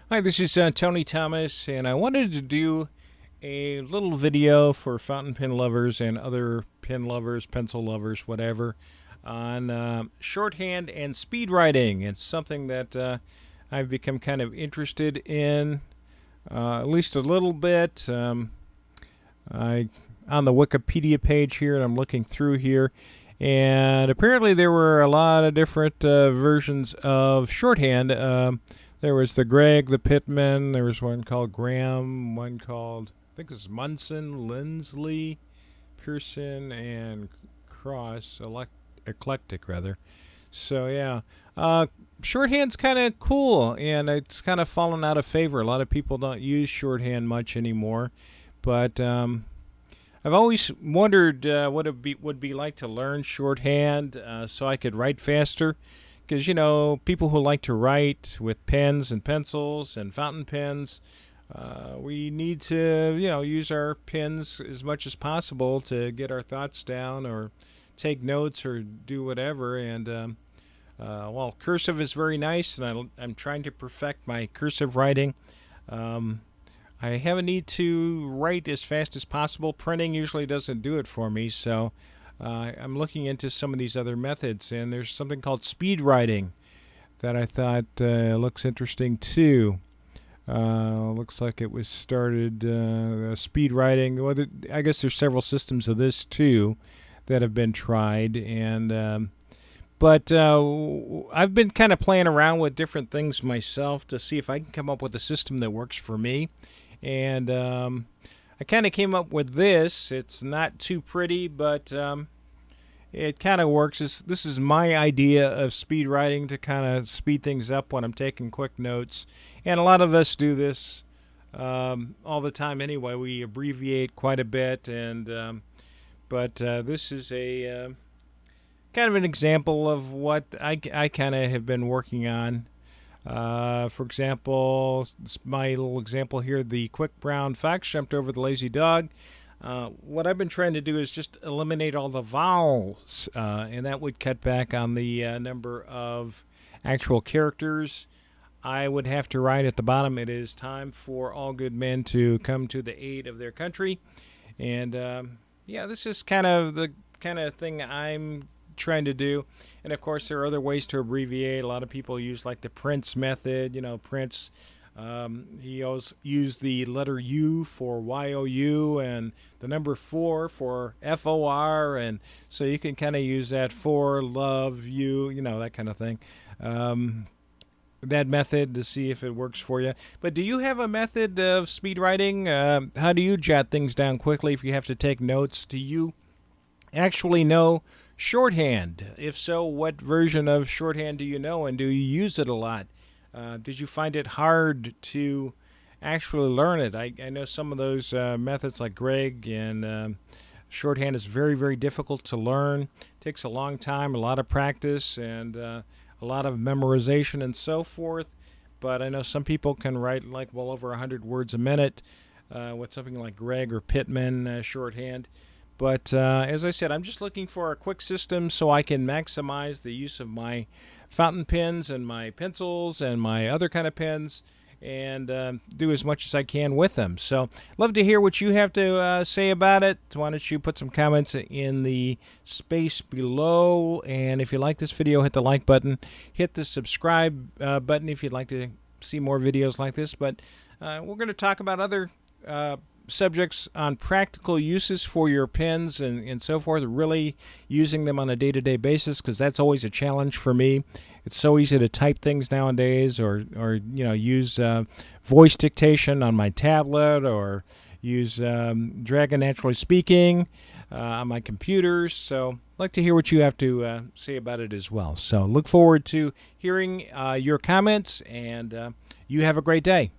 Hi, this is Tony Thomas, and I wanted to do a little video for fountain pen lovers and other pen lovers, pencil lovers, whatever, on shorthand and speed writing. It's something that I've become kind of interested in, at least a little bit. I on the Wikipedia page here, and I'm looking through here, and apparently there were a lot of different versions of shorthand. There was the Greg, the Pittman. There was one called Graham, one called, I think it was Munson, Lindsley, Pearson, and Cross, eclectic rather. So yeah, shorthand's kind of cool, and it's kind of fallen out of favor. A lot of people don't use shorthand much anymore, but I've always wondered what it would be like to learn shorthand so I could write faster. Because, people who like to write with pens and pencils and fountain pens, we need to, use our pens as much as possible to get our thoughts down or take notes or do whatever. And while cursive is very nice, and I'm trying to perfect my cursive writing, I have a need to write as fast as possible. Printing usually doesn't do it for me, so I'm looking into some of these other methods, and there's something called speed writing that I thought looks interesting too. Looks like it was started speed writing. Well, I guess there's several systems of this too that have been tried, and but I've been kind of playing around with different things myself to see if I can come up with a system that works for me, and I kind of came up with this. It's not too pretty, but it kind of works. This is my idea of speed writing to kind of speed things up when I'm taking quick notes. And a lot of us do this all the time anyway. We abbreviate quite a bit, and but this is a kind of an example of what I kind of have been working on. For example, my little example here, the quick brown fox jumped over the lazy dog. What I've been trying to do is just eliminate all the vowels, and that would cut back on the number of actual characters. I would have to write at the bottom, it is time for all good men to come to the aid of their country. And yeah, this is kind of the kind of thing I'm trying to do. And of course, there are other ways to abbreviate. A lot of people use like the Prince method. Prince, he always used the letter U for YOU and the number 4 for FOR. And so you can kind of use that for love you, that kind of thing. That method to see if it works for you. But do you have a method of speed writing? How do you jot things down quickly if you have to take notes? Do you actually know shorthand? If so, what version of shorthand do you know, and do you use it a lot? Did you find it hard to actually learn it? I know some of those methods like Greg and shorthand is very, very difficult to learn. It takes a long time, a lot of practice, and a lot of memorization and so forth. But I know some people can write like well over 100 words a minute with something like Greg or Pittman shorthand. But as I said, I'm just looking for a quick system so I can maximize the use of my fountain pens and my pencils and my other kind of pens and do as much as I can with them. So love to hear what you have to say about it. Why don't you put some comments in the space below. And if you like this video, hit the like button. Hit the subscribe button if you'd like to see more videos like this. But we're going to talk about other subjects on practical uses for your pens and so forth, really using them on a day-to-day basis, because that's always a challenge for me. It's so easy to type things nowadays, or use voice dictation on my tablet, or use Dragon Naturally Speaking on my computers. So I'd like to hear what you have to say about it as well. So look forward to hearing your comments, and you have a great day.